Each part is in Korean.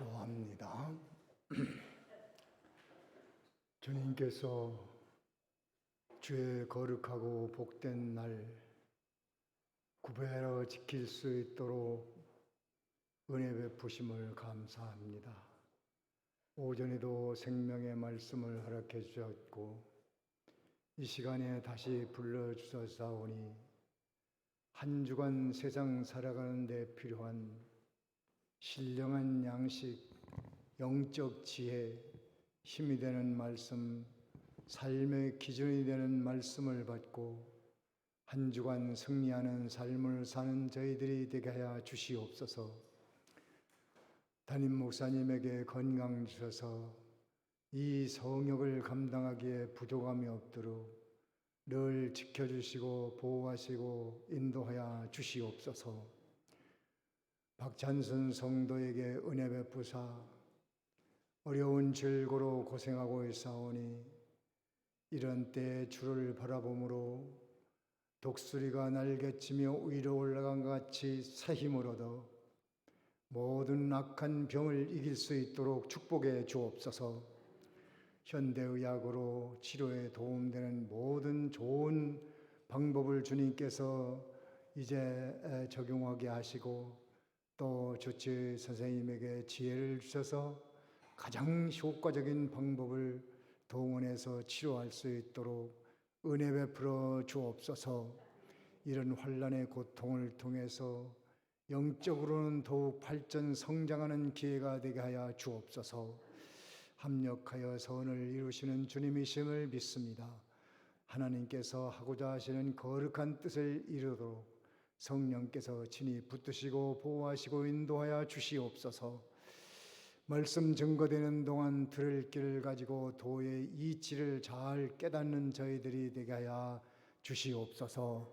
기도합니다. 주님께서 주의 거룩하고 복된 날 구별하여 지킬 수 있도록 은혜 베푸심을 감사합니다. 오전에도 생명의 말씀을 허락해 주셨고 이 시간에 다시 불러주셨사오니 한 주간 세상 살아가는 데 필요한 신령한 양식, 영적 지혜, 힘이 되는 말씀, 삶의 기준이 되는 말씀을 받고 한 주간 승리하는 삶을 사는 저희들이 되게 하여 주시옵소서. 담임 목사님에게 건강 주셔서 이 성역을 감당하기에 부족함이 없도록 늘 지켜주시고 보호하시고 인도하여 주시옵소서. 박찬순 성도에게 은혜 베푸사 어려운 질고로 고생하고 있사오니 이런 때에 주를 바라봄으로 독수리가 날개치며 위로 올라간 것 같이 새 힘을 얻어 모든 악한 병을 이길 수 있도록 축복해 주옵소서. 현대의학으로 치료에 도움되는 모든 좋은 방법을 주님께서 이제 적용하게 하시고 또 주치 선생님에게 지혜를 주셔서 가장 효과적인 방법을 동원해서 치료할 수 있도록 은혜 베풀어 주옵소서. 이런 환난의 고통을 통해서 영적으로는 더욱 발전 성장하는 기회가 되게 하여 주옵소서. 합력하여 선을 이루시는 주님이심을 믿습니다. 하나님께서 하고자 하시는 거룩한 뜻을 이루도록 성령께서 친히 붙드시고 보호하시고 인도하여 주시옵소서. 말씀 증거되는 동안 들을 길을 가지고 도의 이치를 잘 깨닫는 저희들이 되게 하여 주시옵소서.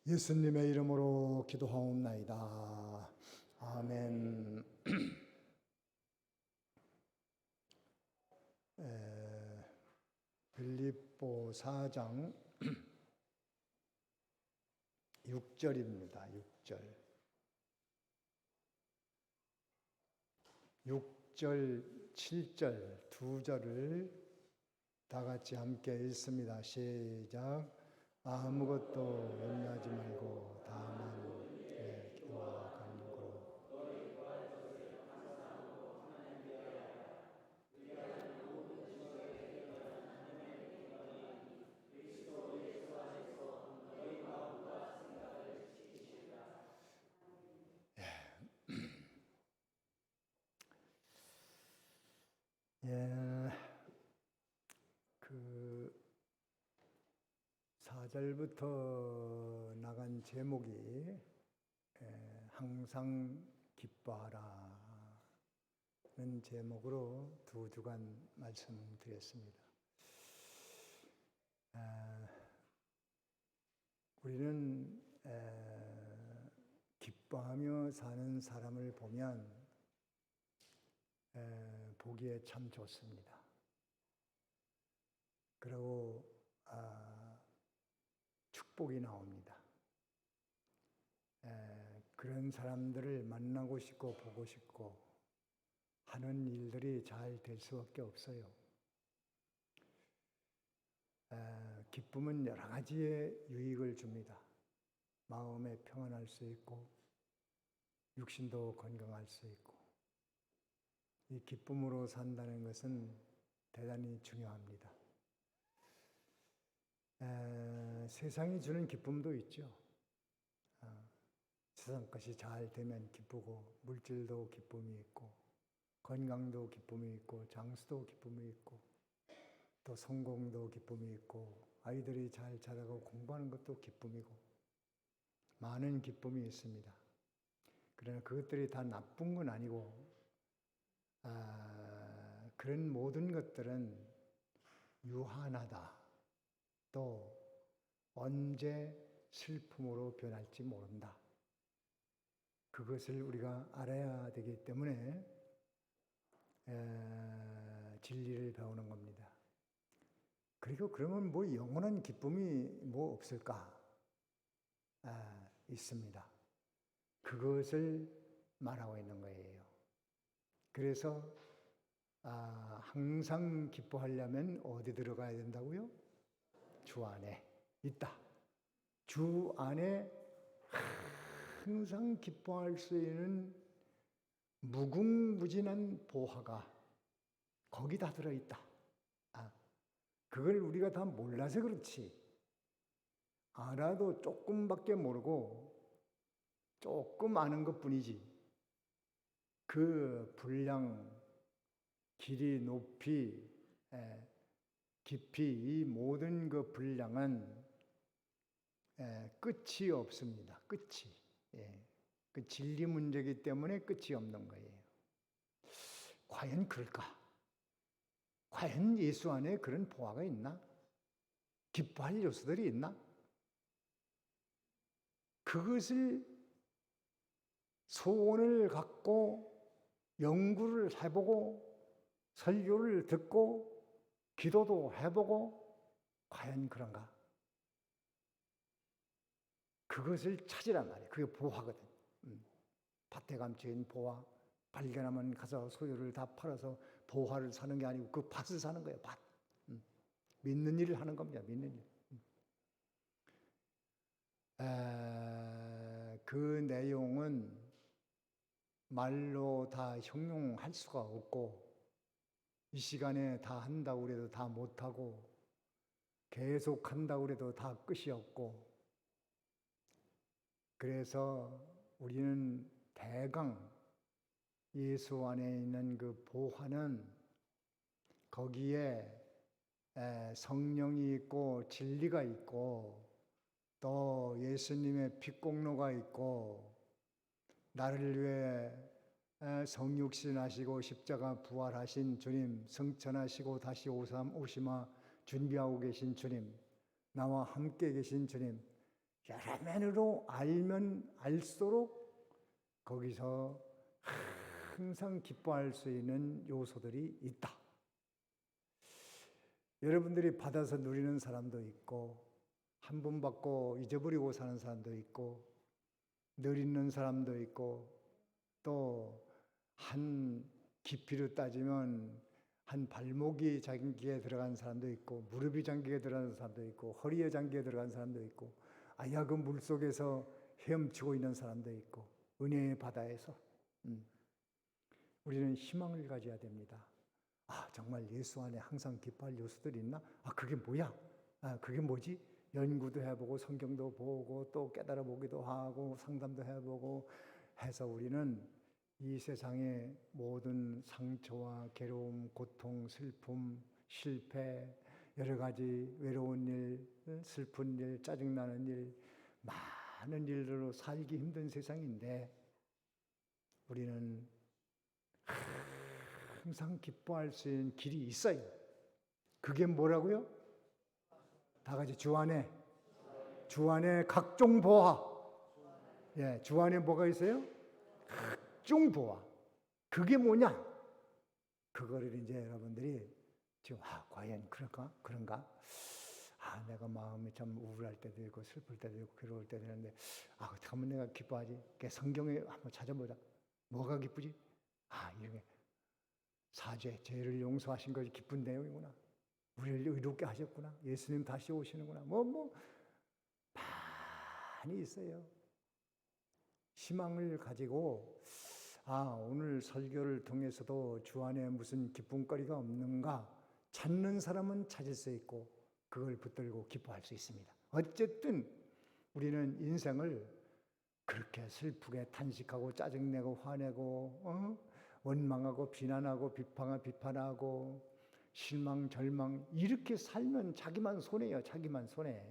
예수님의 이름으로 기도하옵나이다. 아멘. 빌립보 4장 6절입니다. 6절, 7절 두 절을 다 같이 함께 읽습니다. 시작. 아무것도 염려하지 말고 다만 기도와 간구로 그 4절부터 나간 제목이 항상 기뻐하라는 제목으로 두 주간 말씀드렸습니다. 우리는 기뻐하며 사는 사람을 보면 보기에 참 좋습니다. 그리고 축복이 나옵니다. 그런 사람들을 만나고 싶고 보고 싶고 하는 일들이 잘 될 수밖에 없어요. 기쁨은 여러 가지의 유익을 줍니다. 마음에 평안할 수 있고 육신도 건강할 수 있고 이 기쁨으로 산다는 것은 대단히 중요합니다. 세상이 주는 기쁨도 있죠. 세상 것이 잘 되면 기쁘고 물질도 기쁨이 있고 건강도 기쁨이 있고 장수도 기쁨이 있고 또 성공도 기쁨이 있고 아이들이 잘 자라고 공부하는 것도 기쁨이고 많은 기쁨이 있습니다. 그러나 그것들이 다 나쁜 건 아니고 그런 모든 것들은 유한하다. 또 언제 슬픔으로 변할지 모른다. 그것을 우리가 알아야 되기 때문에 진리를 배우는 겁니다. 그리고 그러면 뭐 영원한 기쁨이 뭐 없을까? 있습니다. 그것을 말하고 있는 거예요. 그래서 항상 기뻐하려면 어디 들어가야 된다고요? 주 안에 있다. 주 안에 항상 기뻐할 수 있는 무궁무진한 보화가 거기 다 들어있다. 그걸 우리가 다 몰라서 그렇지. 알아도 조금밖에 모르고 조금 아는 것뿐이지. 그 분량, 길이, 높이, 깊이 이 모든 그 분량은 끝이 없습니다. 끝이. 그 진리 문제이기 때문에 끝이 없는 거예요. 과연 그럴까? 과연 예수 안에 그런 보화가 있나? 기뻐할 요소들이 있나? 그것을 소원을 갖고 연구를 해보고 설교를 듣고 기도도 해보고 과연 그런가? 그것을 찾으란 말이에요. 그게 보화거든. 밭에 감춰진 보화. 발견하면 가서 소유를 다 팔아서 보화를 사는 게 아니고 그 밭을 사는 거예요. 밭. 믿는 일을 하는 겁니다. 믿는 일. 그 내용은 말로 다 형용할 수가 없고 이 시간에 다 한다고 해도 다 못하고 계속 한다고 해도 다 끝이 없고 그래서 우리는 대강 예수 안에 있는 그 보화는 거기에 성령이 있고 진리가 있고 또 예수님의 빛공로가 있고 나를 위해 성육신하시고 십자가 부활하신 주님, 성천하시고 다시 오시마 준비하고 계신 주님, 나와 함께 계신 주님, 여러 면으로 알면 알수록 거기서 항상 기뻐할 수 있는 요소들이 있다. 여러분들이 받아서 누리는 사람도 있고 한 번 받고 잊어버리고 사는 사람도 있고 늘 있는 사람도 있고 또 한 깊이로 따지면 한 발목이 잠기에 들어간 사람도 있고 무릎이 잠기에 들어간 사람도 있고 허리에 잠기에 들어간 사람도 있고 아야 그 물속에서 헤엄치고 있는 사람도 있고 은혜의 바다에서 우리는 희망을 가져야 됩니다. 정말 예수 안에 항상 기뻐할 요소들이 있나? 그게 뭐야? 그게 뭐지? 연구도 해보고 성경도 보고 또 깨달아 보기도 하고 상담도 해보고 해서 우리는 이 세상의 모든 상처와 괴로움, 고통, 슬픔, 실패, 여러 가지 외로운 일, 슬픈 일, 짜증나는 일, 많은 일들로 살기 힘든 세상인데 우리는 항상 기뻐할 수 있는 길이 있어요. 그게 뭐라고요? 다 같이 주 안에 각종 보화. 주 안에 뭐가 있어요? 각종 보화. 그게 뭐냐? 그거를 이제 여러분들이 지금 과연 그런가? 내가 마음이 참 우울할 때도 있고 슬플 때도 있고 괴로울 때도 있는데 어떻게 하면 내가 기뻐하지? 성경에 한번 찾아보자. 뭐가 기쁘지? 이게 사죄, 죄를 용서하신 것이 기쁜 내용이구나. 우리를 의롭게 하셨구나. 예수님 다시 오시는구나. 많이 있어요. 희망을 가지고 오늘 설교를 통해서도 주 안에 무슨 기쁨거리가 없는가 찾는 사람은 찾을 수 있고 그걸 붙들고 기뻐할 수 있습니다. 어쨌든 우리는 인생을 그렇게 슬프게 탄식하고 짜증내고 화내고 원망하고 비난하고 비판하고 실망 절망 이렇게 살면 자기만 손해요. 자기만 손해.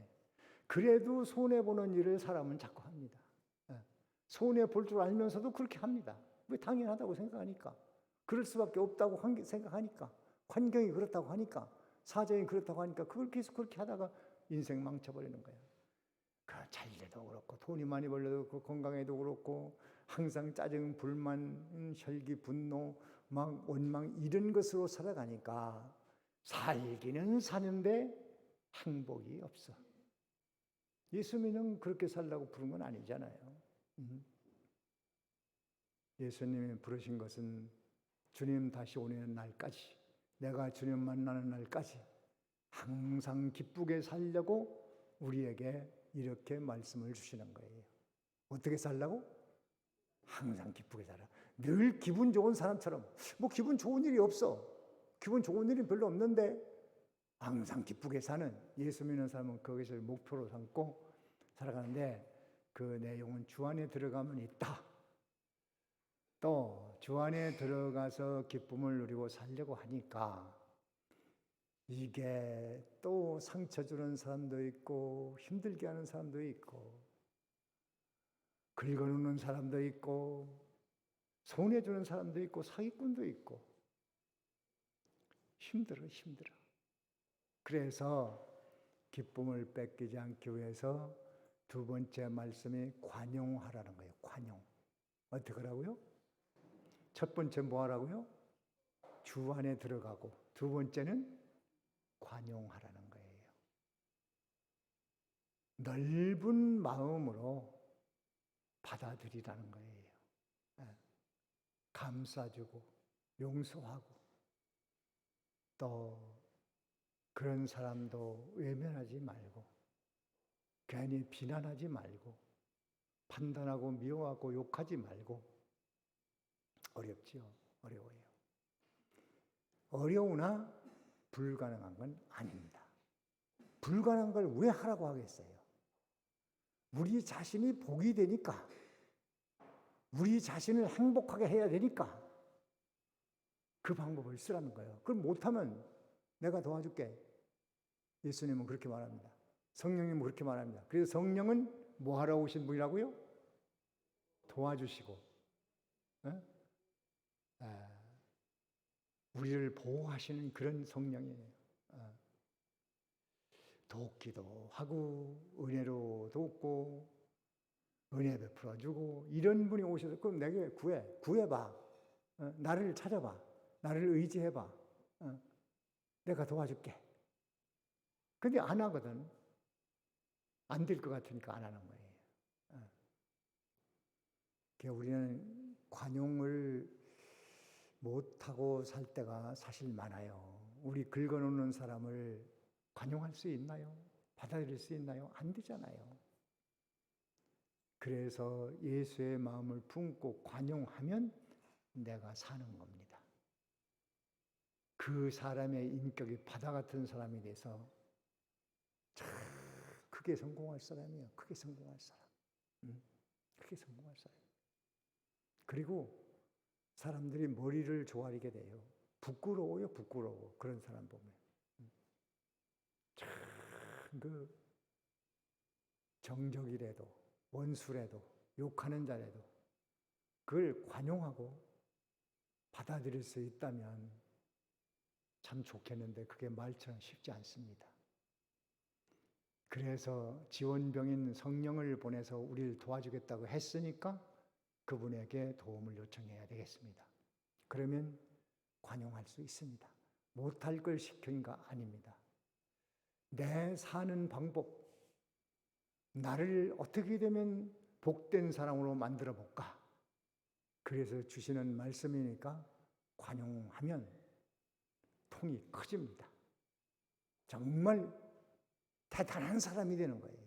그래도 손해보는 일을 사람은 자꾸 합니다. 손해볼 줄 알면서도 그렇게 합니다. 왜? 당연하다고 생각하니까. 그럴 수밖에 없다고 생각하니까. 환경이 그렇다고 하니까. 사정이 그렇다고 하니까 그걸 계속 그렇게 하다가 인생 망쳐버리는 거야. 잘 돼도 그렇고 돈이 많이 벌려도 그렇고 건강에도 그렇고 항상 짜증, 불만, 혈기, 분노, 막 원망 이런 것으로 살아가니까 살기는 사는데 행복이 없어. 예수님은 그렇게 살라고 부른 건 아니잖아요. 예수님이 부르신 것은 주님 다시 오는 날까지, 내가 주님 만나는 날까지 항상 기쁘게 살려고 우리에게 이렇게 말씀을 주시는 거예요. 어떻게 살라고? 항상 기쁘게 살아. 늘 기분 좋은 사람처럼. 뭐 기분 좋은 일이 없어. 기분 좋은 일이 별로 없는데 항상 기쁘게 사는, 예수 믿는 사람은 그것을 목표로 삼고 살아가는데, 그 내용은 주 안에 들어가면 있다. 또 주 안에 들어가서 기쁨을 누리고 살려고 하니까 이게 또 상처 주는 사람도 있고 힘들게 하는 사람도 있고 긁어놓는 사람도 있고 손해주는 사람도 있고 사기꾼도 있고 힘들어. 그래서 기쁨을 뺏기지 않기 위해서 두 번째 말씀이 관용하라는 거예요. 관용. 어떻게 하라고요? 첫 번째 뭐 하라고요? 주 안에 들어가고, 두 번째는 관용하라는 거예요. 넓은 마음으로 받아들이라는 거예요. 감싸주고 용서하고, 또 그런 사람도 외면하지 말고 괜히 비난하지 말고 판단하고 미워하고 욕하지 말고. 어렵지요. 어려워요. 어려우나 불가능한 건 아닙니다. 불가능한 걸 왜 하라고 하겠어요? 우리 자신이 복이 되니까, 우리 자신을 행복하게 해야 되니까 그 방법을 쓰라는 거예요. 그걸 못하면 내가 도와줄게. 예수님은 그렇게 말합니다. 성령님은 그렇게 말합니다. 그래서 성령은 뭐 하러 오신 분이라고요? 도와주시고, 우리를 보호하시는 그런 성령이에요. 돕기도 하고 은혜로 돕고 은혜 베풀어주고, 이런 분이 오셔서 그럼 내게 구해봐. 나를 찾아봐. 나를 의지해봐. 내가 도와줄게. 근데 안 하거든. 안 될 것 같으니까 안 하는 거예요. 그러니까 우리는 관용을 못하고 살 때가 사실 많아요. 우리 긁어놓는 사람을 관용할 수 있나요? 받아들일 수 있나요? 안 되잖아요. 그래서 예수의 마음을 품고 관용하면 내가 사는 겁니다. 그 사람의 인격이 바다 같은 사람이 돼서 참 크게 성공할 사람이에요. 크게 성공할 사람. 크게 성공할 사람. 그리고 사람들이 머리를 조아리게 돼요. 부끄러워요. 부끄러워. 그런 사람 보면. 참 그 정적이라도 원수라도 욕하는 자라도 그걸 관용하고 받아들일 수 있다면 참 좋겠는데 그게 말처럼 쉽지 않습니다. 그래서 지원병인 성령을 보내서 우리를 도와주겠다고 했으니까 그분에게 도움을 요청해야 되겠습니다. 그러면 관용할 수 있습니다. 못할 걸 시키는가 아닙니다. 내 사는 방법, 나를 어떻게 되면 복된 사람으로 만들어 볼까? 그래서 주시는 말씀이니까 관용하면 통이 커집니다. 정말 대단한 사람이 되는 거예요.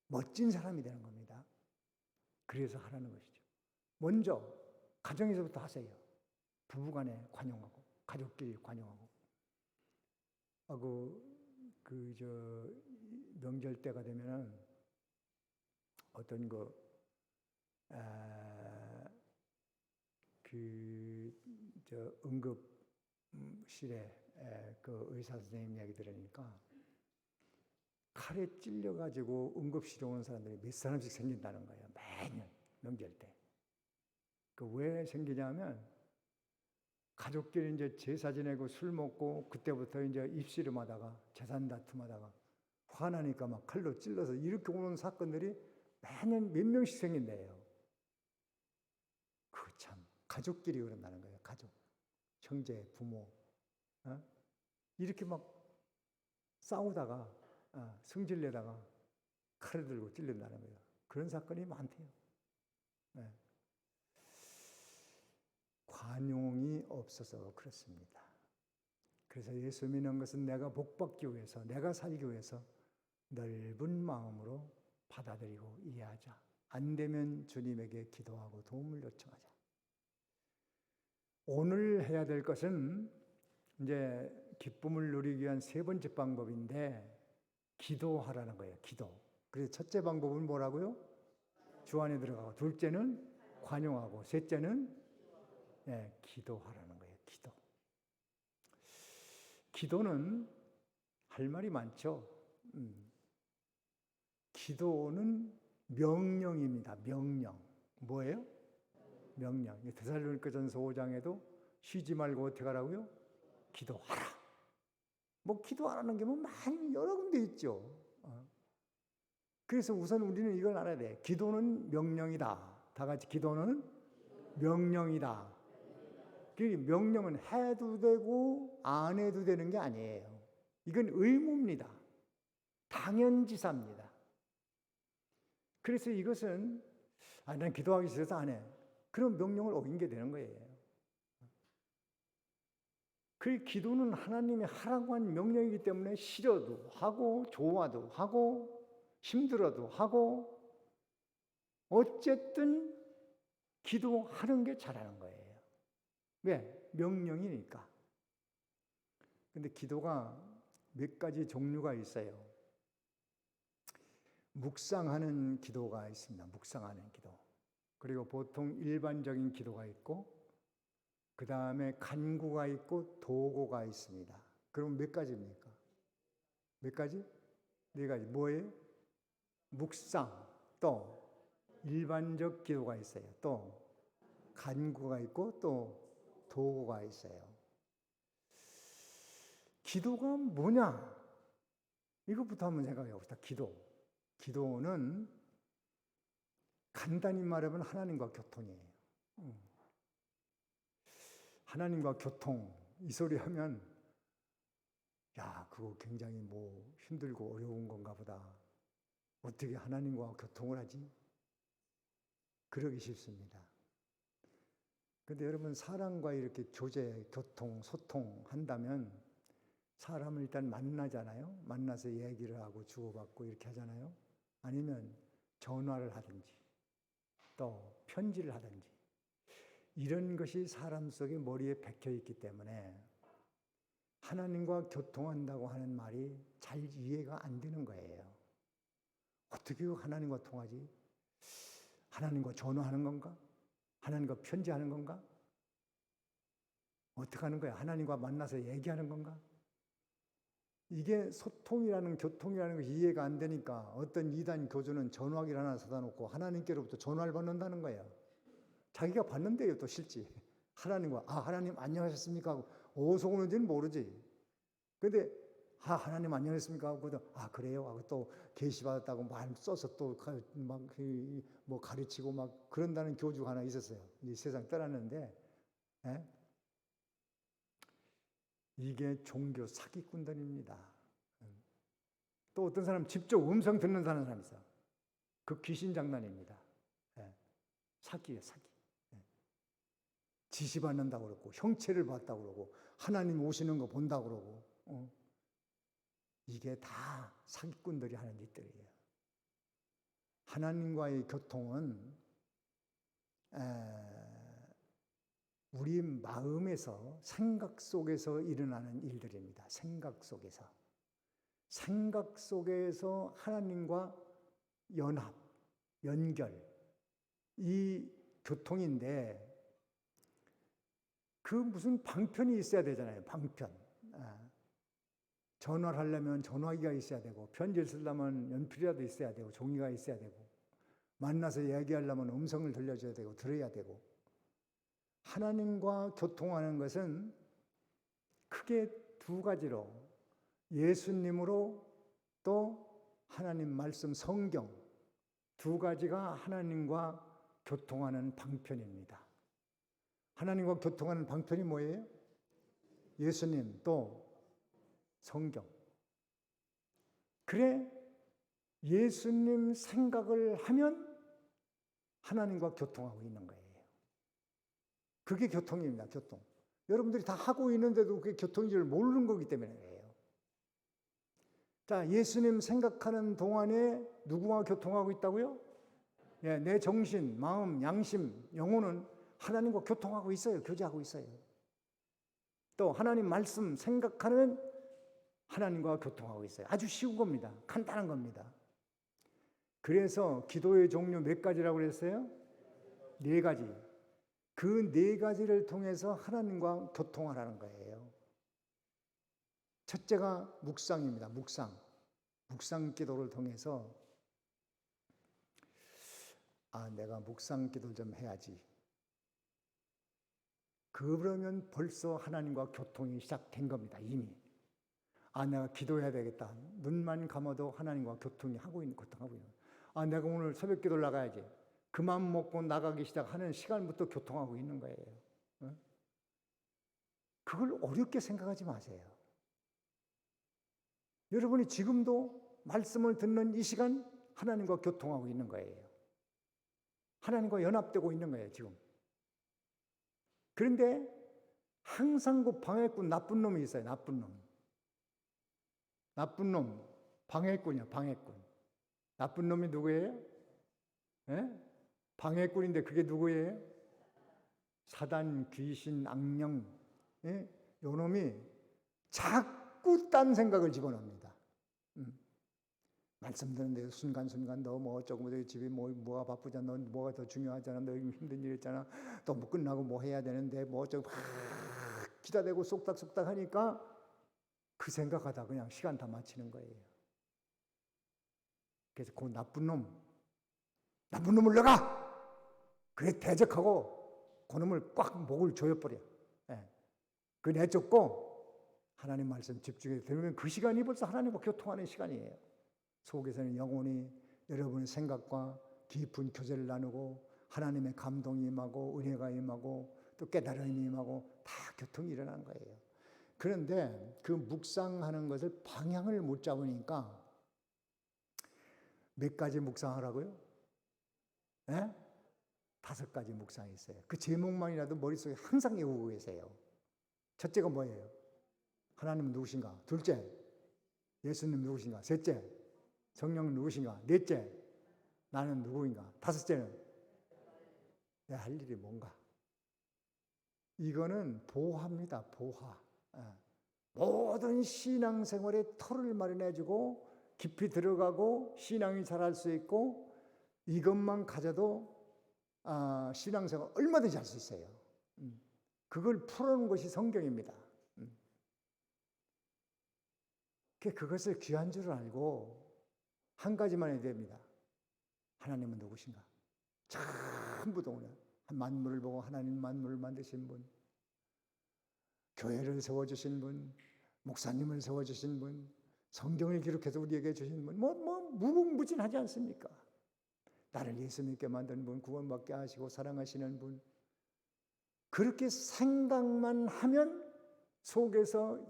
멋진 사람이 되는 겁니다. 그래서 하라는 것이죠. 먼저 가정에서부터 하세요. 부부간에 관용하고, 가족끼리 관용하고. 명절 때가 되면은 어떤 응급실에 그 의사 선생님 얘기 들으니까 칼에 찔려가지고 응급실에 오는 사람들이 몇 사람씩 생긴다는 거예요. 매년 명절 때. 그 왜 생기냐면 가족끼리 이제 제사 지내고 술 먹고 그때부터 이제 입씨름 하다가 재산 다툼하다가 화나니까 막 칼로 찔러서 이렇게 오는 사건들이 매년 몇 명씩 생긴대요. 그 참 가족끼리 그런다는 거예요. 가족, 형제, 부모, 이렇게 막 싸우다가 승질내다가 칼을 들고 찔린다는 거예요. 그런 사건이 많대요. 관용이 없어서 그렇습니다. 그래서 예수 믿는 것은 내가 복받기 위해서, 내가 살기 위해서 넓은 마음으로 받아들이고 이해하자. 안 되면 주님에게 기도하고 도움을 요청하자. 오늘 해야 될 것은 이제 기쁨을 누리기 위한 세 번째 방법인데 기도하라는 거예요. 기도. 그래서 첫째 방법은 뭐라고요? 주 안에 들어가고, 둘째는 관용하고, 셋째는 기도하라는 거예요. 기도. 기도는 할 말이 많죠. 기도는 명령입니다. 명령. 뭐예요? 명령. 데살로니가전서 5장에도 쉬지 말고 어떻게 하라고요? 기도하라. 뭐 기도하라는 게 뭐 많이 여러 군데 있죠. 그래서 우선 우리는 이걸 알아야 돼. 기도는 명령이다. 다 같이 기도는 명령이다. 그 명령은 해도 되고 안 해도 되는 게 아니에요. 이건 의무입니다. 당연지사입니다. 그래서 이것은 난 기도하기 싫어서 안 해. 그런 명령을 어긴 게 되는 거예요. 그 기도는 하나님이 하라고 한 명령이기 때문에 싫어도 하고 좋아도 하고 힘들어도 하고 어쨌든 기도하는 게 잘하는 거예요. 왜? 명령이니까. 근데 기도가 몇 가지 종류가 있어요. 묵상하는 기도가 있습니다. 묵상하는 기도. 그리고 보통 일반적인 기도가 있고, 그 다음에 간구가 있고 도구가 있습니다. 그럼 몇 가지입니까? 몇 가지? 네 가지. 뭐예요? 묵상, 또 일반적 기도가 있어요. 또 간구가 있고 또 도구가 있어요. 기도가 뭐냐? 이것부터 한번 생각해 봅시다. 기도는 간단히 말하면 하나님과 교통이에요. 하나님과 교통, 이 소리 하면 야, 그거 굉장히 뭐 힘들고 어려운 건가 보다. 어떻게 하나님과 교통을 하지? 그러기 쉽습니다. 근데 여러분, 사람과 이렇게 교제, 교통, 소통한다면 사람을 일단 만나잖아요. 만나서 얘기를 하고 주고받고 이렇게 하잖아요. 아니면 전화를 하든지 또 편지를 하든지 이런 것이 사람 속에 머리에 박혀 있기 때문에 하나님과 교통한다고 하는 말이 잘 이해가 안 되는 거예요. 어떻게 하나님과 통하지? 하나님과 전화하는 건가? 하나님과 편지하는 건가? 어떻게 하는 거야? 하나님과 만나서 얘기하는 건가? 이게 소통이라는, 교통이라는 것이 이해가 안 되니까 어떤 이단 교주는 전화기를 하나 사다 놓고 하나님께로부터 전화를 받는다는 거예요. 자기가 받는데요, 또 실제. 하나님과, 하나님 안녕하셨습니까? 하고 어디서 오는지는 모르지. 근데, 하나님 안녕하셨습니까? 하고, 그래요? 하고 또 계시받았다고 말 써서 또 막, 뭐 가르치고 막 그런다는 교주가 하나 있었어요. 이제 세상 떠났는데, 이게 종교 사기꾼들입니다. 또 어떤 사람 직접 음성 듣는 사람 있어요. 그 귀신 장난입니다. 사기예요, 사기. 지시 받는다고 그러고, 형체를 봤다고 그러고, 하나님 오시는 거 본다고 그러고, 이게 다 사기꾼들이 하는 짓들이에요. 하나님과의 교통은 우리 마음에서, 생각 속에서 일어나는 일들입니다. 생각 속에서 하나님과 연합, 연결, 이 교통인데 그 무슨 방편이 있어야 되잖아요. 방편. 전화를 하려면 전화기가 있어야 되고, 편지를 쓰려면 연필이라도 있어야 되고, 종이가 있어야 되고, 만나서 얘기하려면 음성을 들려줘야 되고, 들어야 되고. 하나님과 교통하는 것은 크게 두 가지로, 예수님으로 또 하나님 말씀 성경, 두 가지가 하나님과 교통하는 방편입니다. 하나님과 교통하는 방편이 뭐예요? 예수님 또 성경. 그래, 예수님 생각을 하면 하나님과 교통하고 있는 거예요. 그게 교통입니다. 교통. 여러분들이 다 하고 있는데도 그게 교통인 줄 모르는 거기 때문에 그래요. 자, 예수님 생각하는 동안에 누구와 교통하고 있다고요? 예, 내 정신, 마음, 양심, 영혼은 하나님과 교통하고 있어요. 교제하고 있어요. 또 하나님 말씀 생각하는 하나님과 교통하고 있어요. 아주 쉬운 겁니다. 간단한 겁니다. 그래서 기도의 종류 몇 가지라고 그랬어요? 4가지. 그 4가지를 통해서 하나님과 교통하라는 거예요. 첫째가 묵상입니다. 묵상 기도를 통해서 내가 묵상 기도를 좀 해야지. 그러면 벌써 하나님과 교통이 시작된 겁니다. 이미. 내가 기도해야 되겠다. 눈만 감아도 하나님과 교통하고 있는. 내가 오늘 새벽 기도를 나가야지. 그 마음 먹고 나가기 시작하는 시간부터 교통하고 있는 거예요. 그걸 어렵게 생각하지 마세요. 여러분이 지금도 말씀을 듣는 이 시간 하나님과 교통하고 있는 거예요. 하나님과 연합되고 있는 거예요, 지금. 그런데 항상 그 방해꾼, 나쁜 놈이 있어요. 나쁜 놈, 방해꾼이야, 방해꾼. 나쁜 놈이 누구예요? 예? 방해꾼인데 그게 누구예요? 사단, 귀신, 악령. 예? 요 놈이 자꾸 딴 생각을 집어넣습니다. 말씀 듣는데 순간순간 너 뭐 어쩌고 너 집에 뭐가 바쁘잖아. 너 뭐가 더 중요하잖아. 너 힘든 일 있잖아. 또 뭐 끝나고 뭐 해야 되는데 뭐 어쩌고 막 기다대고 쏙닥쏙닥 하니까 그 생각하다 그냥 시간 다 마치는 거예요. 그래서 그 나쁜 놈을 내가 그래 대적하고 그 놈을 꽉 목을 조여버려. 예. 그 내쫓고 하나님 말씀 집중해서 들으면 그 시간이 벌써 하나님과 교통하는 시간이에요. 속에서는 영혼이 여러분의 생각과 깊은 교제를 나누고 하나님의 감동이 임하고 은혜가 임하고 또 깨달음이 임하고 다 교통이 일어나는 거예요. 그런데 그 묵상하는 것을 방향을 못 잡으니까 몇 가지 묵상하라고요? 네? 5가지 묵상이 있어요. 그 제목만이라도 머릿속에 항상 외우고 계세요. 첫째가 뭐예요? 하나님은 누구신가? 둘째, 예수님 누구신가? 셋째, 성령 누구신가? 넷째, 나는 누구인가? 5째는 내 할 일이 뭔가? 이거는 보화입니다. 보화. 모든 신앙생활에 틀을 마련해주고 깊이 들어가고 신앙이 자랄 수 있고 이것만 가져도 신앙생활 얼마든지 할 수 있어요. 그걸 풀어놓은 것이 성경입니다. 그것을 귀한 줄 알고 한 가지만 해야 됩니다. 하나님은 누구신가? 전부 다 만물을 보고 하나님 만물을 만드신 분, 교회를 세워주신 분, 목사님을 세워주신 분, 성경을 기록해서 우리에게 주신 분, 무궁무진하지 않습니까? 나를 예수 믿게 만든 분, 구원받게 하시고 사랑하시는 분. 그렇게 생각만 하면 속에서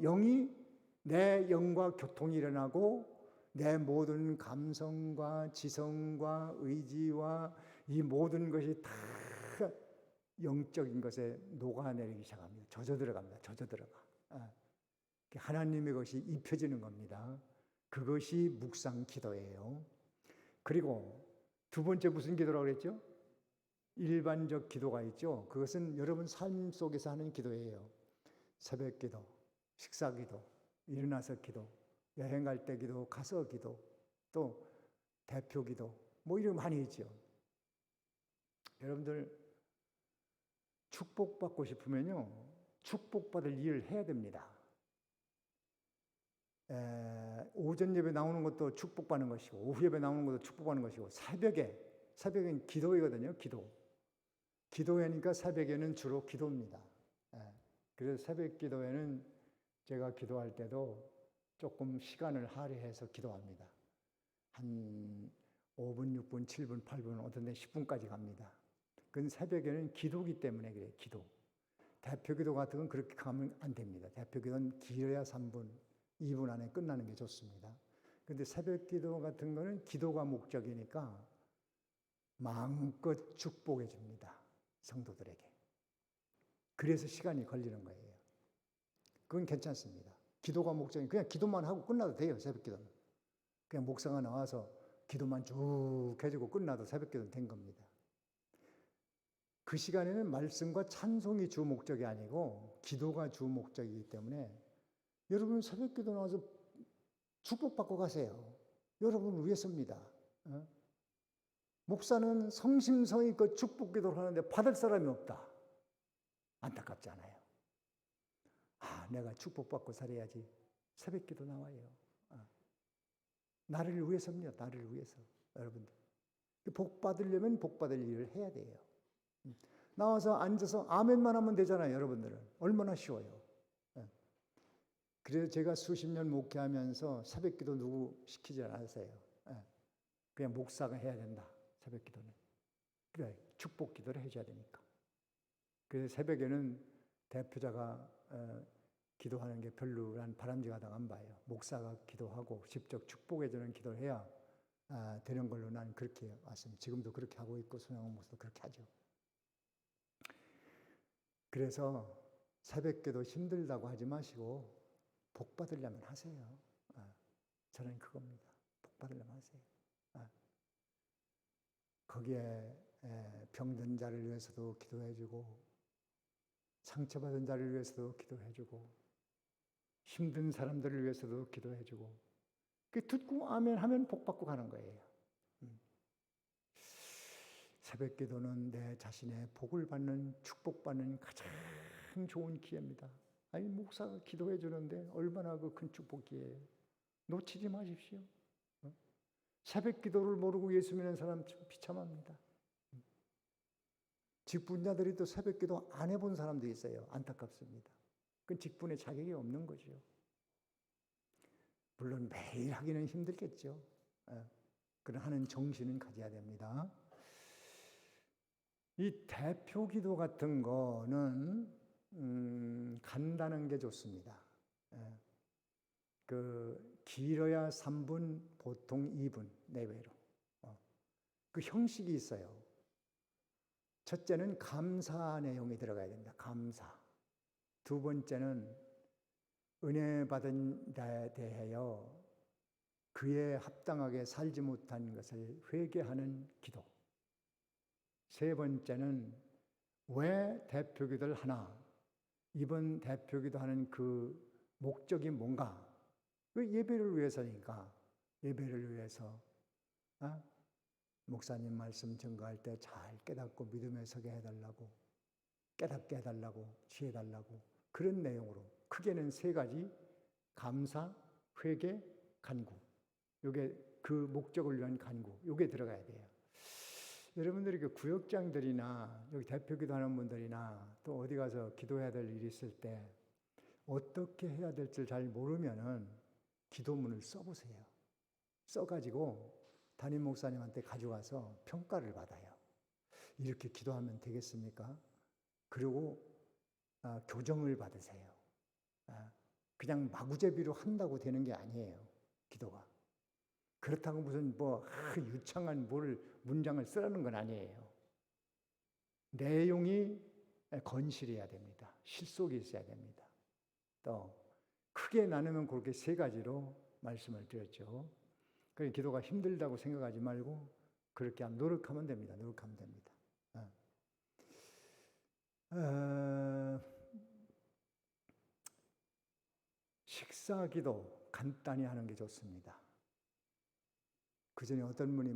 내 영과 교통이 일어나고 내 모든 감성과 지성과 의지와 이 모든 것이 다 영적인 것에 녹아내리기 시작합니다. 젖어 들어갑니다. 하나님의 것이 입혀지는 겁니다. 그것이 묵상 기도예요. 그리고 2번째 무슨 기도라고 그랬죠? 일반적 기도가 있죠. 그것은 여러분 삶 속에서 하는 기도예요. 새벽 기도, 식사 기도, 일어나서 기도, 여행 갈 때 기도, 가서 기도, 또 대표 기도, 이런 거 많이 있죠. 여러분들 축복받고 싶으면요, 축복받을 일을 해야 됩니다. 오전 예배 나오는 것도 축복받는 것이고, 오후 예배 나오는 것도 축복받는 것이고, 새벽엔 기도회거든요, 기도회니까 새벽에는 주로 기도입니다. 그래서 새벽 기도회는 제가 기도할 때도 조금 시간을 할애해서 기도합니다. 한 5분, 6분, 7분, 8분, 어떤 데 10분까지 갑니다. 그건 새벽에는 기도기 때문에 그래요, 기도. 대표 기도 같은 건 그렇게 가면 안 됩니다. 대표 기도는 길어야 3분, 2분 안에 끝나는 게 좋습니다. 근데 새벽 기도 같은 거는 기도가 목적이니까 마음껏 축복해 줍니다. 성도들에게. 그래서 시간이 걸리는 거예요. 그건 괜찮습니다. 기도가 목적이 그냥 기도만 하고 끝나도 돼요. 새벽기도는. 그냥 목사가 나와서 기도만 쭉 해주고 끝나도 새벽기도는 된 겁니다. 그 시간에는 말씀과 찬송이 주 목적이 아니고 기도가 주 목적이기 때문에 여러분 새벽기도 나와서 축복받고 가세요. 여러분 위해서입니다. 목사는 성심성의껏 축복기도를 하는데 받을 사람이 없다. 안타깝지 않아요? 내가 축복받고 살아야지. 새벽기도 나와요. 나를 위해서입니다. 나를 위해서. 여러분들. 복 받으려면 복 받을 일을 해야 돼요. 나와서 앉아서 아멘만 하면 되잖아요. 여러분들은. 얼마나 쉬워요. 그래서 제가 수십 년 목회하면서 새벽기도 누구 시키지 않았어요. 그냥 목사가 해야 된다. 새벽기도는. 그래, 축복기도를 해줘야 되니까. 그래서 새벽에는 대표자가 기도하는 게 별로 난 바람직하다고 안 봐요. 목사가 기도하고 직접 축복해주는 기도를 해야 되는 걸로 난 그렇게 왔습니다. 지금도 그렇게 하고 있고 손양원 목사도 그렇게 하죠. 그래서 새벽기도 힘들다고 하지 마시고 복 받으려면 하세요. 저는 그겁니다. 복 받으려면 하세요. 거기에 병든 자를 위해서도 기도해주고 상처받은 자를 위해서도 기도해주고 힘든 사람들을 위해서도 기도해주고 듣고 아멘 하면 복 받고 가는 거예요. 새벽기도는 내 자신의 복을 받는 축복받는 가장 좋은 기회입니다. 아니 목사가 기도해 주는데 얼마나 그 큰 축복 기회예요. 놓치지 마십시오. 새벽기도를 모르고 예수 믿는 사람 비참합니다. 직분자들이 또 새벽기도 안 해본 사람도 있어요. 안타깝습니다. 그건 직분에 자격이 없는 거죠. 물론 매일 하기는 힘들겠죠. 그러나 하는 정신은 가져야 됩니다. 이 대표기도 같은 거는 간단한 게 좋습니다. 길어야 3분, 보통 2분 내외로. 그 형식이 있어요. 첫째는 감사 내용이 들어가야 됩니다. 감사. 두 번째는 은혜 받은 자에 대하여 그에 합당하게 살지 못한 것을 회개하는 기도. 세 번째는 왜 대표기도를 하나? 이번 대표기도 하는 그 목적이 뭔가? 그 예배를 위해서니까 예배를 위해서 목사님 말씀 증거할 때 잘 깨닫고 믿음에 서게 해달라고 깨닫게 해달라고 지혜달라고 그런 내용으로 크게는 세 가지 감사, 회개, 간구 요게 그 목적을 위한 간구 요게 들어가야 돼요. 여러분들이 그 구역장들이나 여기 대표기도 하는 분들이나 또 어디 가서 기도해야 될 일이 있을 때 어떻게 해야 될지 잘 모르면은 기도문을 써보세요. 써가지고 담임 목사님한테 가져와서 평가를 받아요. 이렇게 기도하면 되겠습니까? 그리고 교정을 받으세요. 그냥 마구제비로 한다고 되는 게 아니에요. 기도가. 그렇다고 무슨 유창한 문장을 쓰라는 건 아니에요. 내용이 건실해야 됩니다. 실속이 있어야 됩니다. 또 크게 나누면 그렇게 세 가지로 말씀을 드렸죠. 그러니까 기도가 힘들다고 생각하지 말고 그렇게 노력하면 됩니다. 노력하면 됩니다. 식사기도 간단히 하는 게 좋습니다. 그 전에 어떤 분이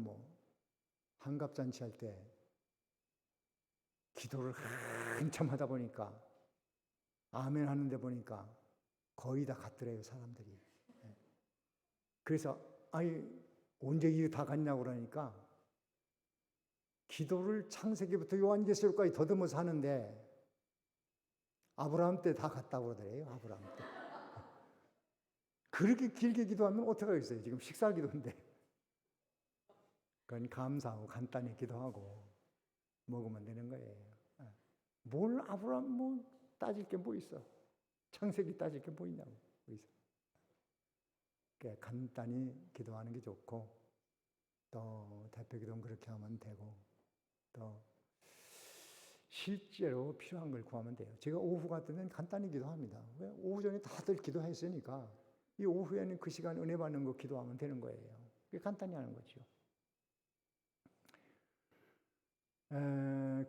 한갑잔치 할 때 기도를 한참 하다 보니까 아멘 하는데 보니까 거의 다 갔더래요, 사람들이. 그래서 언제 이게 다 갔냐고 그러니까 기도를 창세기부터 요한계시록까지 더듬어서 하는데 아브라함 때 다 갔다고 그러더래요, 아브라함 때. 그렇게 길게 기도하면 어떻게 하겠어요? 지금 식사기도인데. 그건 감사하고 간단히 기도하고 먹으면 되는 거예요. 뭘 아브라함 따질 게 뭐 있어? 창세기 따질 게 뭐 있냐고. 뭐 있어. 그러니까 간단히 기도하는 게 좋고 또 대표기도는 그렇게 하면 되고 또 실제로 필요한 걸 구하면 돼요. 제가 오후 같으면 간단히 기도합니다. 왜? 오후 전에 다들 기도했으니까 이 오후에는 그 시간 은혜 받는 거 기도하면 되는 거예요. 그게 간단히 하는 거죠.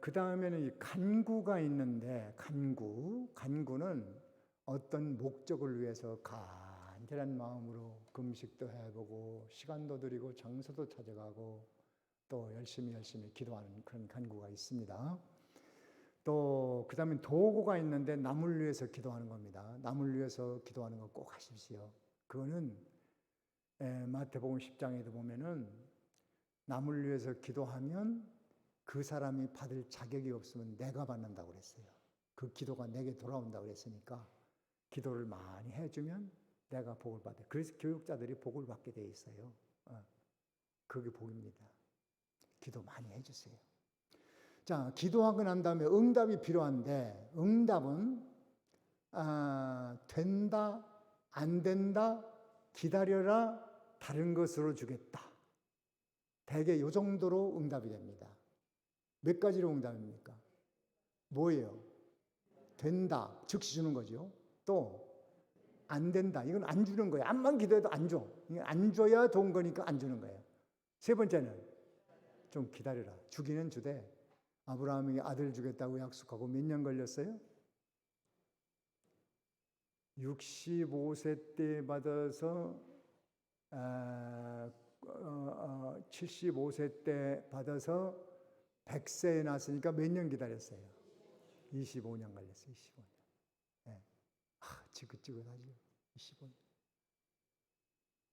그 다음에는 이 간구가 있는데, 간구는 어떤 목적을 위해서 간절한 마음으로 금식도 해보고 시간도 드리고 장소도 찾아가고 또 열심히 기도하는 그런 간구가 있습니다. 또 그 다음에 도구가 있는데 남을 위해서 기도하는 겁니다. 남을 위해서 기도하는 거 꼭 하십시오. 그거는 마태복음 10장에도 보면은 남을 위해서 기도하면 그 사람이 받을 자격이 없으면 내가 받는다고 그랬어요. 그 기도가 내게 돌아온다고 그랬으니까 기도를 많이 해주면 내가 복을 받아요. 그래서 교육자들이 복을 받게 돼 있어요. 그게 복입니다. 기도 많이 해주세요. 자, 기도하고 난 다음에 응답이 필요한데, 응답은 된다, 안 된다, 기다려라, 다른 것으로 주겠다. 대개 이 정도로 응답이 됩니다. 몇 가지로 응답입니까? 뭐예요? 된다, 즉시 주는 거죠. 또 안 된다, 이건 안 주는 거예요. 암만 기도해도 안 줘. 안 줘야 좋은 거니까 안 주는 거예요. 세 번째는 좀 기다려라. 주기는 주되 아브라함에게 아들 주겠다고 약속하고 몇 년 걸렸어요? 65세 때 받아서 75세 때 받아서 100세에 낳았으니까 몇 년 기다렸어요? 25년 걸렸어요. 25년. 네. 지긋지긋하죠. 25년.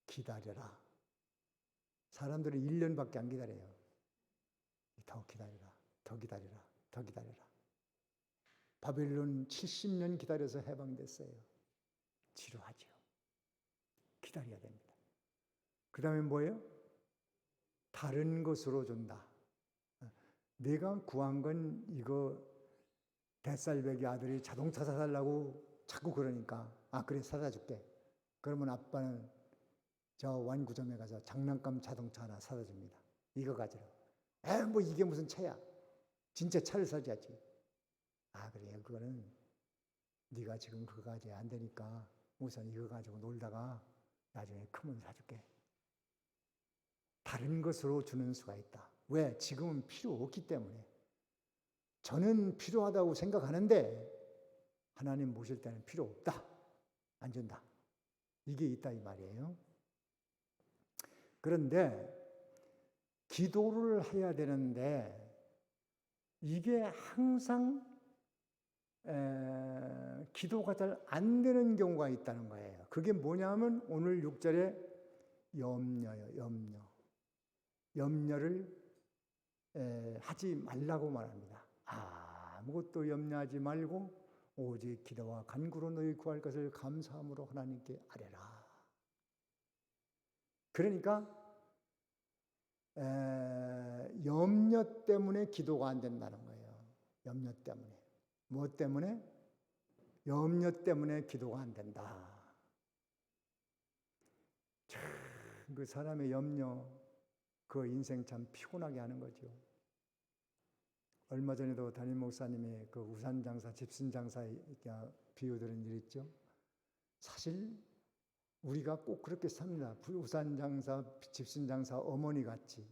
기다려라. 사람들은 1년밖에 안 기다려요. 더 기다려라. 더 기다려라. 더 기다려라. 바벨론 70년 기다려서 해방됐어요. 지루하죠. 기다려야 됩니다. 그 다음에 뭐예요? 다른 것으로 준다. 내가 구한 건 이거 뱃살배기 아들이 자동차 사달라고 자꾸 그러니까 그래 사다 줄게. 그러면 아빠는 저 완구점에 가서 장난감 자동차 하나 사다 줍니다. 이거 가지러. 뭐 이게 무슨 차야. 진짜 차를 사줘야지. 그래요. 그거는 네가 지금 그거 가지고 안 되니까 우선 이거 가지고 놀다가 나중에 크면 사줄게. 다른 것으로 주는 수가 있다. 왜? 지금은 필요 없기 때문에. 저는 필요하다고 생각하는데 하나님 모실 때는 필요 없다. 안 준다. 이게 있다 이 말이에요. 그런데 기도를 해야 되는데 이게 항상 기도가 잘 안 되는 경우가 있다는 거예요. 그게 뭐냐면 오늘 6절에 염려요. 염려를 하지 말라고 말합니다. 아무것도 염려하지 말고 오직 기도와 간구로 너희 구할 것을 감사함으로 하나님께 아뢰라. 그러니까 염려 때문에 기도가 안 된다는 거예요. 염려 때문에. 무엇 때문에? 염려 때문에 기도가 안 된다. 참, 그 사람의 염려, 그 인생 참 피곤하게 하는 거죠. 얼마 전에도 담임 목사님이 그 우산장사, 집신장사 비유 들은 일 있죠. 사실 우리가 꼭 그렇게 삽니다. 우산장사, 집신장사 어머니 같이.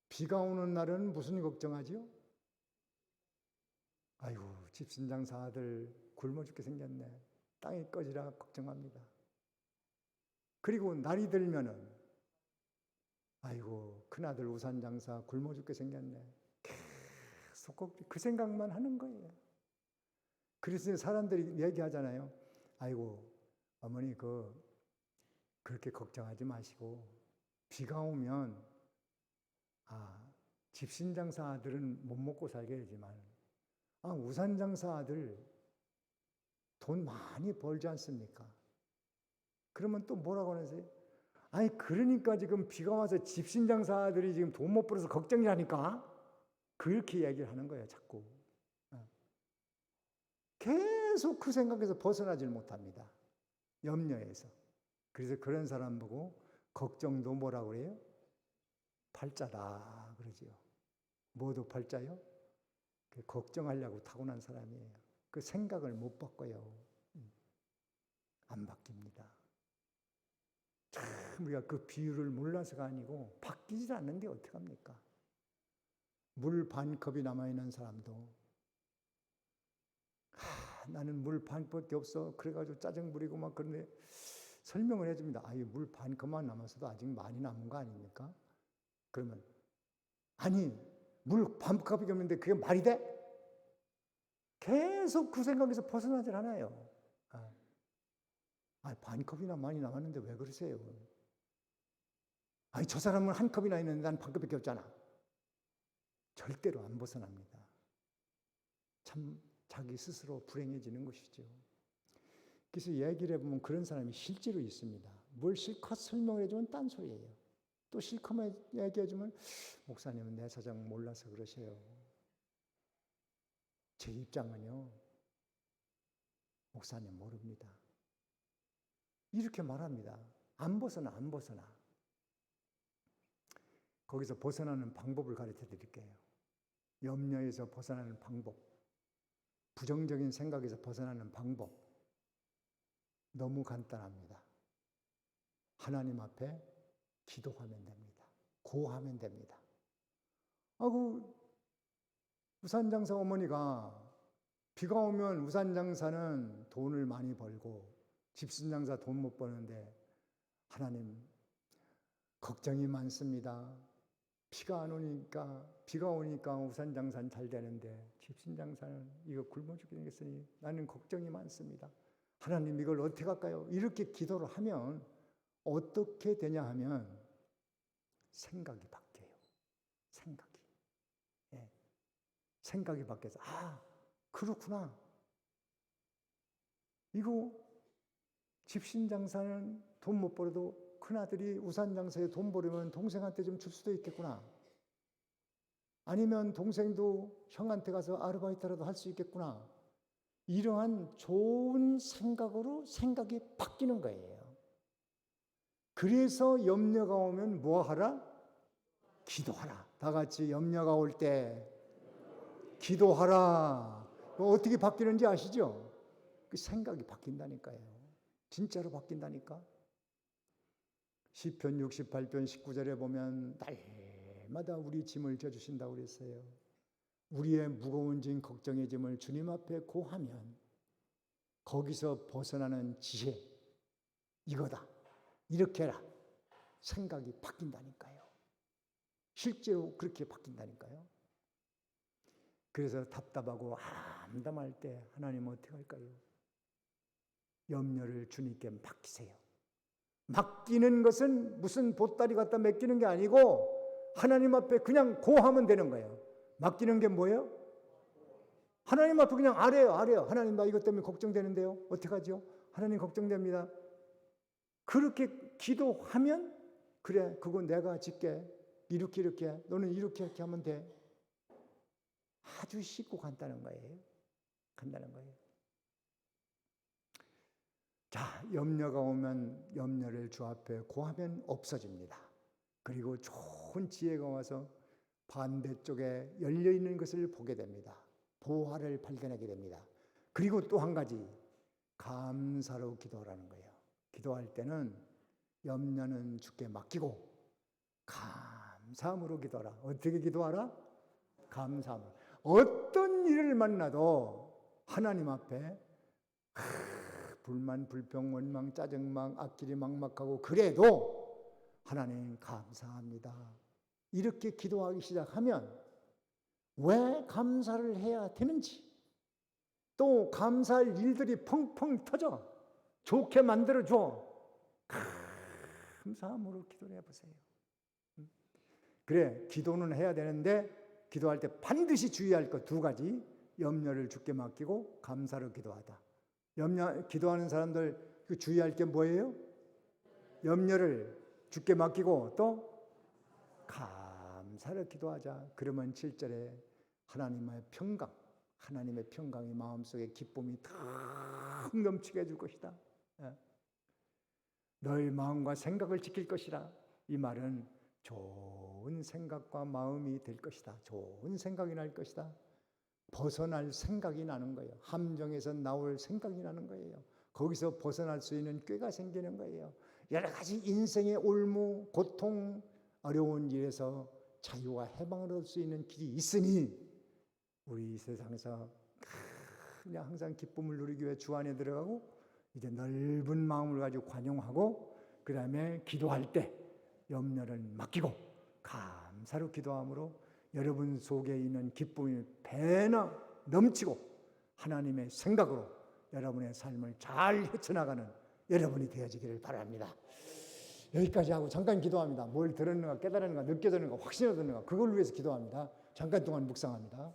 비가 오는 날은 무슨 걱정하지요? 아이고, 집신장사 아들 굶어 죽게 생겼네. 땅이 꺼지라 걱정합니다. 그리고 날이 들면은 아이고, 큰아들 우산장사 굶어 죽게 생겼네. 계속 그 생각만 하는 거예요. 그래서 사람들이 얘기하잖아요. 아이고, 어머니 그렇게 걱정하지 마시고 비가 오면 집신장사 아들은 못 먹고 살게 되지만 우산장사 아들 돈 많이 벌지 않습니까? 그러면 또 뭐라고 하세요? 그러니까 지금 비가 와서 집신장사 아들이 지금 돈 못 벌어서 걱정이라니까? 그렇게 얘기를 하는 거예요, 자꾸. 계속 그 생각에서 벗어나질 못합니다. 염려에서. 그래서 그런 사람 보고 걱정도 뭐라고 그래요? 팔자다 그러지요. 뭐도 팔자요? 걱정하려고 타고난 사람이에요. 그 생각을 못 바꿔요. 안 바뀝니다. 참 우리가 그 비유를 몰라서가 아니고 바뀌질 않는데 어떡합니까? 물 반 컵이 남아있는 사람도 나는 물 반 컵밖에 없어. 그래가지고 짜증 부리고 막 그런데 설명을 해줍니다. 물 반 컵만 남았어도 아직 많이 남은 거 아닙니까? 그러면 아니 물 반 컵이 없는데 그게 말이 돼? 계속 그 생각에서 벗어나질 않아요. 반 컵이나 많이 남았는데 왜 그러세요? 저 사람은 한 컵이나 있는데 난 반 컵밖에 없잖아. 절대로 안 벗어납니다. 참 자기 스스로 불행해지는 것이죠. 그래서 얘기를 해보면 그런 사람이 실제로 있습니다. 뭘 실컷 설명을 해주면 딴소리예요. 또 실컷 얘기해주면 목사님은 내 사정 몰라서 그러세요. 제 입장은요. 목사님 모릅니다. 이렇게 말합니다. 안 벗어나. 거기서 벗어나는 방법을 가르쳐 드릴게요. 염려에서 벗어나는 방법, 부정적인 생각에서 벗어나는 방법 너무 간단합니다. 하나님 앞에 기도하면 됩니다. 고하면 됩니다. 우산장사 어머니가 비가 오면 우산장사는 돈을 많이 벌고 집순장사 돈 못 버는데 하나님 걱정이 많습니다. 비가 오니까 우산장사는 잘 되는데 집순장사는 이거 굶어 죽게 생겼으니 나는 걱정이 많습니다. 하나님 이걸 어떻게 할까요? 이렇게 기도를 하면 어떻게 되냐 하면 생각이 바뀌어요. 생각이 바뀌어서 그렇구나. 이거 집신장사는 돈 못 벌어도 큰아들이 우산장사에 돈 벌으면 동생한테 좀 줄 수도 있겠구나. 아니면 동생도 형한테 가서 아르바이트라도 할 수 있겠구나. 이러한 좋은 생각으로 생각이 바뀌는 거예요. 그래서 염려가 오면 뭐 하라? 기도하라. 다 같이 염려가 올 때 기도하라. 어떻게 바뀌는지 아시죠? 그 생각이 바뀐다니까요. 진짜로 바뀐다니까. 시편 68편 19절에 보면 날마다 우리 짐을 져주신다고 그랬어요. 우리의 무거운 짐, 걱정의 짐을 주님 앞에 고하면 거기서 벗어나는 지혜, 이거다. 이렇게 해라. 생각이 바뀐다니까요. 실제로 그렇게 바뀐다니까요. 그래서 답답하고 암담할 때 하나님 어떻게 할까요? 염려를 주님께 맡기세요. 맡기는 것은 무슨 보따리 갖다 맡기는 게 아니고 하나님 앞에 그냥 고하면 되는 거예요. 맡기는 게 뭐예요? 하나님 앞에 그냥 아래요. 하나님 나 이것 때문에 걱정되는데요. 어떻게 하죠? 하나님 걱정됩니다. 그렇게 기도하면 그래 그거 내가 짓게 이렇게 너는 이렇게 하면 돼. 아주 쉽고 간단한 거예요. 자, 염려가 오면 염려를 주 앞에 고하면 없어집니다. 그리고 좋은 지혜가 와서 반대쪽에 열려있는 것을 보게 됩니다. 보화를 발견하게 됩니다. 그리고 또 한 가지 감사로 기도하라는 거예요. 기도할 때는 염려는 주께 맡기고 감사함으로 기도하라. 어떻게 기도하라? 감사함으로. 어떤 일을 만나도 하나님 앞에 불만, 불평, 원망, 짜증망, 앞길이 막막하고 그래도 하나님 감사합니다. 이렇게 기도하기 시작하면 왜 감사를 해야 되는지 또 감사할 일들이 펑펑 터져 좋게 만들어줘. 감사함으로 기도를 해보세요. 그래 기도는 해야 되는데 기도할 때 반드시 주의할 것 두 가지. 염려를 주께 맡기고 감사로 기도하다. 기도하는 사람들 주의할 게 뭐예요? 염려를 주께 맡기고 또 감사로 기도하자. 그러면 7절에 하나님의 평강이 마음속에 기쁨이 탁 넘치게 해줄 것이다. 너의 마음과 생각을 지킬 것이라. 이 말은 좋은 생각과 마음이 될 것이다. 좋은 생각이 날 것이다. 벗어날 생각이 나는 거예요. 함정에서 나올 생각이 나는 거예요. 거기서 벗어날 수 있는 꾀가 생기는 거예요. 여러 가지 인생의 올무, 고통, 어려운 일에서 자유와 해방을 얻을 수 있는 길이 있으니 우리 이 세상에서 그냥 항상 기쁨을 누리기 위해 주 안에 들어가고 이제 넓은 마음을 가지고 관용하고 그 다음에 기도할 때 염려를 맡기고 감사로 기도함으로 여러분 속에 있는 기쁨이 배나 넘치고 하나님의 생각으로 여러분의 삶을 잘 헤쳐나가는 여러분이 되어지기를 바랍니다. 여기까지 하고 잠깐 기도합니다. 뭘 들었는가 깨달았는가 느껴졌는가 확신이 얻었는가 그걸 위해서 기도합니다. 잠깐 동안 묵상합니다.